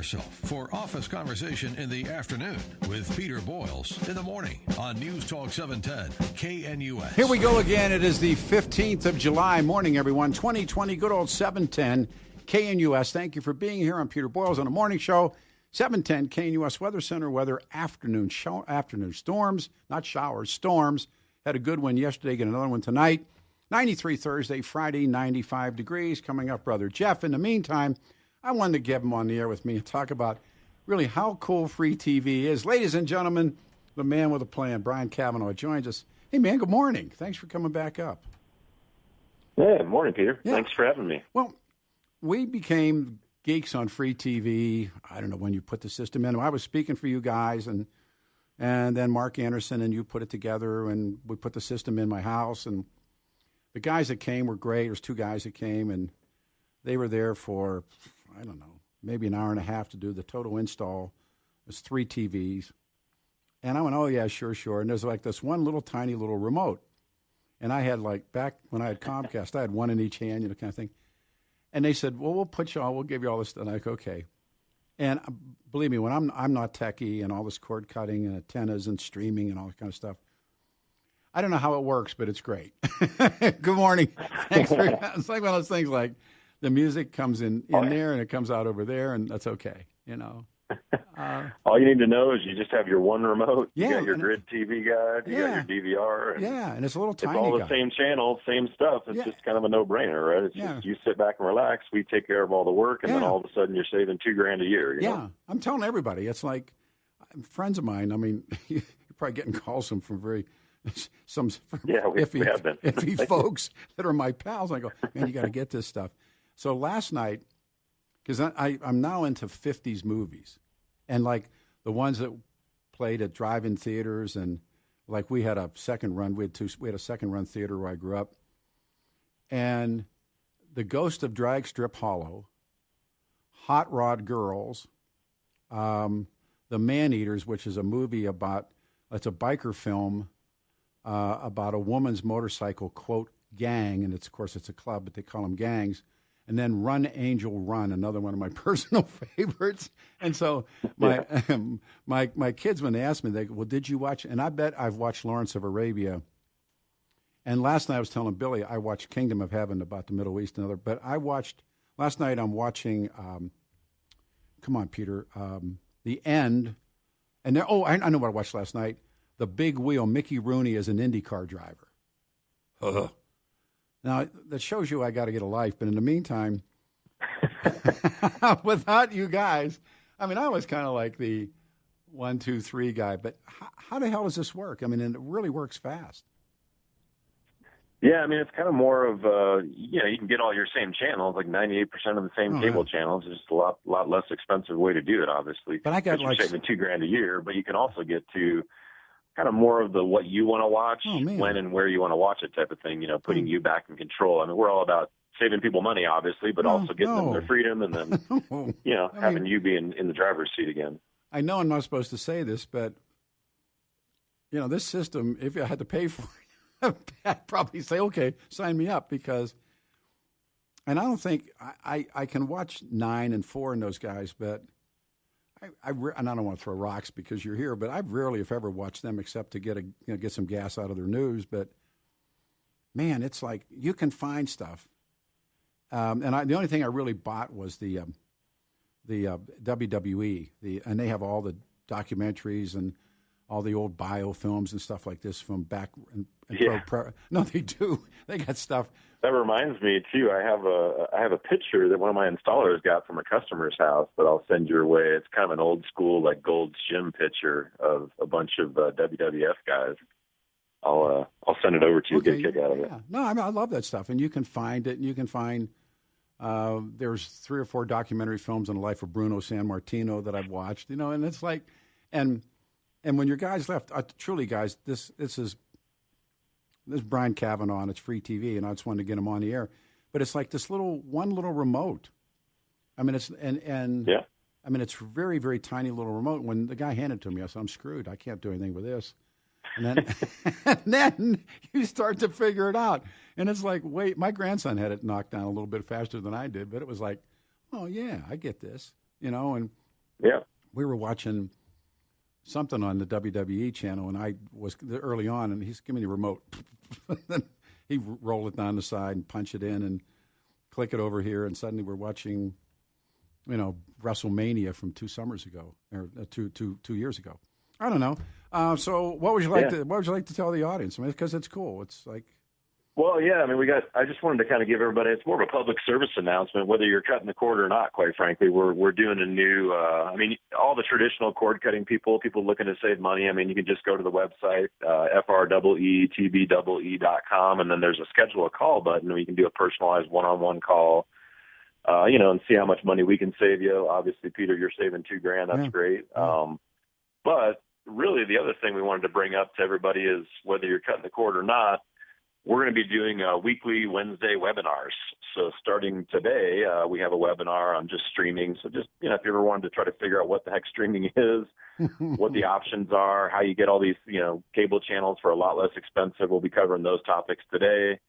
Yourself for Office Conversation in the afternoon with Peter Boyles in the morning on News Talk 710 KNUS. Here we go again. It is the 15th of July. Morning, everyone. 2020, good old 710 KNUS. Thank you for being here. I'm Peter Boyles on the morning show. 710 KNUS Weather Center weather afternoon storms, not showers, storms. Had a good one yesterday, get another one tonight. 93 Thursday, Friday, 95 degrees. Coming up, Brother Jeff. In the meantime, I wanted to get him on the air with me and talk about really how cool freeTVee is. Ladies and gentlemen, the man with a plan, Brian Cavanaugh, joins us. Hey, man, good morning. Thanks for coming back up. Yeah, morning, Peter. Yeah. Thanks for having me. Well, we became geeks on freeTVee. I don't know when you put the system in. I was speaking for you guys, and then Mark Anderson and you put it together, and we put the system in my house. And the guys that came were great. There was two guys that came, and they were there for, I don't know, maybe an hour and a half to do the total install. There's 3 TVs. And I went, oh, yeah, sure. And there's like this one little tiny little remote. And I had like, back when I had Comcast, I had one in each hand, kind of thing. And they said, well, we'll give you all this. And I'm like, okay. And believe me, when I'm not techie and all this cord cutting and antennas and streaming and all that kind of stuff, I don't know how it works, but it's great. Good morning. Thanks for, it's like one of those things like, the music comes in there and it comes out over there, and that's okay, All you need to know is you just have your one remote. Yeah, you got your grid TV guide. You got your DVR. And it's a little tiny. It's all the guy. same channel, same stuff. It's just kind of a no-brainer, right? It's just you sit back and relax. We take care of all the work, and then all of a sudden you're saving $2,000 a year. You know? I'm telling everybody. It's like friends of mine. I mean, you're probably getting calls from some iffy folks that are my pals. I go, man, you got to get this stuff. So last night, because I'm now into 50s movies, and like the ones that played at drive-in theaters, and like we had a second run. We had a second run theater where I grew up, and The Ghost of Drag Strip Hollow, Hot Rod Girls, The Man-Eaters, which is a movie it's a biker film about a woman's motorcycle, quote, gang, and of course it's a club, but they call them gangs. And then Run, Angel, Run, another one of my personal favorites. And so my kids, when they ask me, they go, well, did you watch? And I bet I've watched Lawrence of Arabia. And last night I was telling Billy I watched Kingdom of Heaven about the Middle East and other. But last night I'm watching, come on, Peter, The End. And I know what I watched last night. The Big Wheel, Mickey Rooney as an IndyCar driver. Now, that shows you I got to get a life. But in the meantime, without you guys, I mean, I was kind of like the 1, 2, 3 guy. But how the hell does this work? I mean, and it really works fast. Yeah, I mean, it's kind of more of, you can get all your same channels, like 98% of the same cable channels. It's just a lot less expensive way to do it, obviously. But I got you're saving $2,000 a year, but you can also get to kind of more of the what you want to watch, when and where you want to watch it type of thing, putting you back in control. I mean, we're all about saving people money, obviously, but also getting them their freedom and then, having you be in the driver's seat again. I know I'm not supposed to say this, but, this system, if I had to pay for it, I'd probably say, okay, sign me up because, and I don't think, I can watch 9 and 4 in those guys, but and I don't want to throw rocks because you're here, but I've rarely, if ever, watched them except to get some gas out of their news. But man, it's like you can find stuff. And the only thing I really bought was the WWE, and they have all the documentaries and all the old biofilms and stuff like this from back. No, they do. They got stuff. That reminds me too. I have a picture that one of my installers got from a customer's house that I'll send your way. It's kind of an old school like Gold's Gym picture of a bunch of WWF guys. I'll send it over to you. Okay. Get a kick out of it. Yeah. No, I love that stuff, and you can find it. And you can find there's 3 or 4 documentary films on the life of Bruno Sammartino that I've watched. And it's like, and when your guys left, truly, guys, this is Brian Cavanaugh, and it's freeTVee, and I just wanted to get him on the air. But it's like this one little remote. I mean, it's I mean, it's very, very tiny little remote. When the guy handed it to me, I said, I'm screwed. I can't do anything with this. And then, and then you start to figure it out. And it's like, wait, my grandson had it knocked down a little bit faster than I did, but it was like, oh, yeah, I get this, And Yeah. We were watching something on the WWE channel, and I was early on, and he's giving me the remote. Then he roll it down the side and punch it in and click it over here, and suddenly we're watching, WrestleMania from 2 summers ago, or 2 years ago. I don't know. So what would you like to tell the audience? I mean, because it's cool. It's like. Well, yeah, I mean, I just wanted to kind of give everybody, it's more of a public service announcement, whether you're cutting the cord or not, quite frankly. We're doing a new, all the traditional cord cutting people looking to save money, I mean, you can just go to the website, freeTVee.com, and then there's a schedule a call button where you can do a personalized one-on-one call, and see how much money we can save you. Obviously, Peter, you're saving $2,000. That's great. But really the other thing we wanted to bring up to everybody is whether you're cutting the cord or not, we're going to be doing weekly Wednesday webinars. So starting today, we have a webinar on just streaming. So just, if you ever wanted to try to figure out what the heck streaming is, what the options are, how you get all these, cable channels for a lot less expensive, we'll be covering those topics today.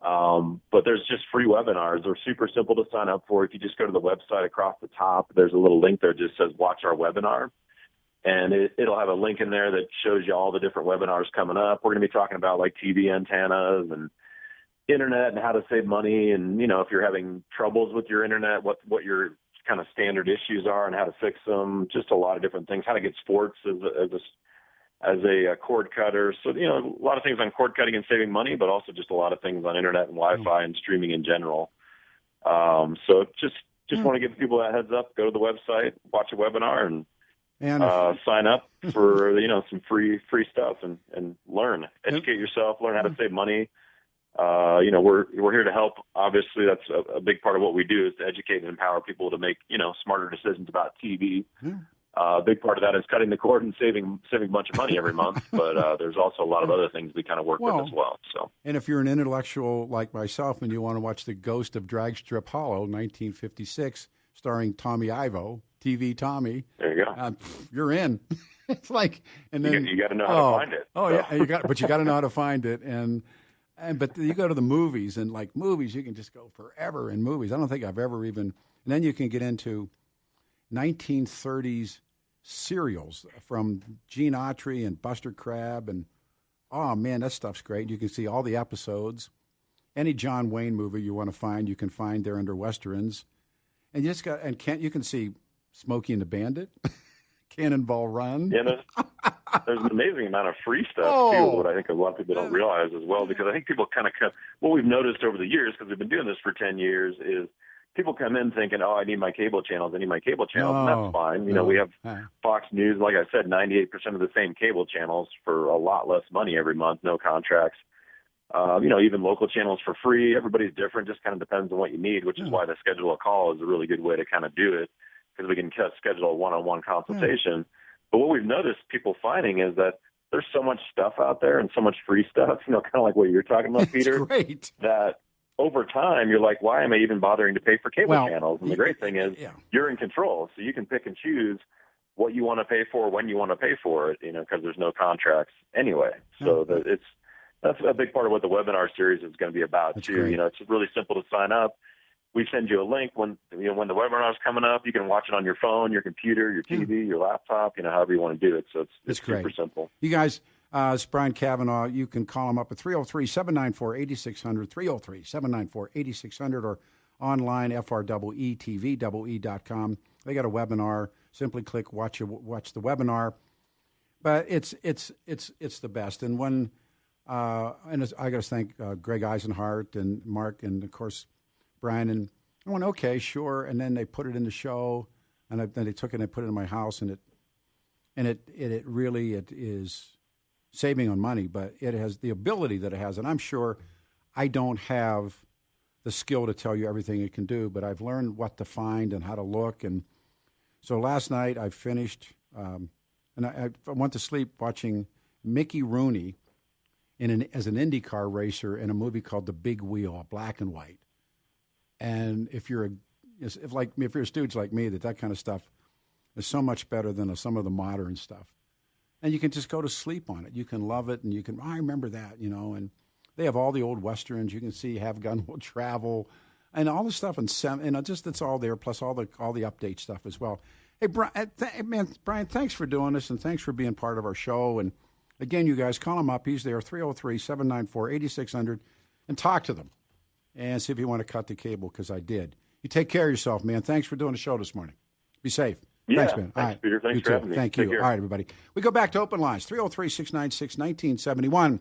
But there's just free webinars. They're super simple to sign up for. If you just go to the website across the top, there's a little link there that just says watch our webinar. And it'll have a link in there that shows you all the different webinars coming up. We're going to be talking about like TV antennas and internet and how to save money. And, if you're having troubles with your internet, what your kind of standard issues are and how to fix them. Just a lot of different things, how to get sports as a cord cutter. So, a lot of things on cord cutting and saving money, but also just a lot of things on internet and Wi-Fi and streaming in general. So just want to give people that heads up, go to the website, watch a webinar and sign up for, some free stuff and learn, educate yourself, learn how to save money. We're here to help. Obviously, that's a big part of what we do is to educate and empower people to make, smarter decisions about TV. A big part of that is cutting the cord and saving a bunch of money every month. But there's also a lot of other things we kind of work with as well. So, and if you're an intellectual like myself and you want to watch The Ghost of Dragstrip Hollow, 1956, starring Tommy Ivo, TV Tommy, there you go. You're in. It's like, and then you got to know how to find it. Oh, so. Yeah, you got to know how to find it, but you go to the movies, and like movies, you can just go forever in movies. I don't think I've ever even. And then you can get into 1930s serials from Gene Autry and Buster Crabbe, and oh man, that stuff's great. You can see all the episodes. Any John Wayne movie you want to find, you can find there under Westerns, and you can see Smokey and the Bandit, Cannonball Run. Yeah, there's an amazing amount of free stuff, too, what I think a lot of people don't realize as well, because I think people kind of what we've noticed over the years, because we've been doing this for 10 years, is people come in thinking, I need my cable channels, and that's fine. We have Fox News, like I said, 98% of the same cable channels for a lot less money every month, no contracts. Even local channels for free. Everybody's different, just kind of depends on what you need, which is why the schedule a call is a really good way to kind of do it, because we can schedule a one-on-one consultation. But what we've noticed people finding is that there's so much stuff out there and so much free stuff, kind of like what you're talking about, Peter, great. That over time you're like, why am I even bothering to pay for cable channels? And the great thing is you're in control, so you can pick and choose what you want to pay for, when you want to pay for it, because there's no contracts anyway. So that's a big part of what the webinar series is going to be about, that's too. Great. It's really simple to sign up. We send you a link when the webinar is coming up. You can watch it on your phone, your computer, your TV, your laptop, however you want to do it. So it's super simple. You guys, it's Brian Cavanaugh. You can call him up at 303-794-8600, 303-794-8600, or online, freeTVee.com. They got a webinar. Simply click watch the webinar. But it's the best. And when I got to thank Greg Eisenhart and Mark and, of course, Brian, and I went, okay, sure. And then they put it in the show, and then they took it and they put it in my house, and it really is saving on money, but it has the ability that it has. And I'm sure I don't have the skill to tell you everything it can do, but I've learned what to find and how to look. And so last night I finished, and I went to sleep watching Mickey Rooney as an IndyCar racer in a movie called The Big Wheel, black and white. And if you're a stooge like me, that kind of stuff is so much better than some of the modern stuff. And you can just go to sleep on it. You can love it, and I remember that, and they have all the old Westerns. You can see Have Gun Will Travel and all the stuff, and it's all there, plus all the update stuff as well. Hey, Brian, thanks for doing this, and thanks for being part of our show. And again, you guys, call him up. He's there, 303-794-8600, and talk to them and see if you want to cut the cable, because I did. You take care of yourself, man. Thanks for doing the show this morning. Be safe. Yeah, thanks, man. Thanks, Peter. Thanks for having me. Thank you. All right, everybody. We go back to open lines, 303-696-1971.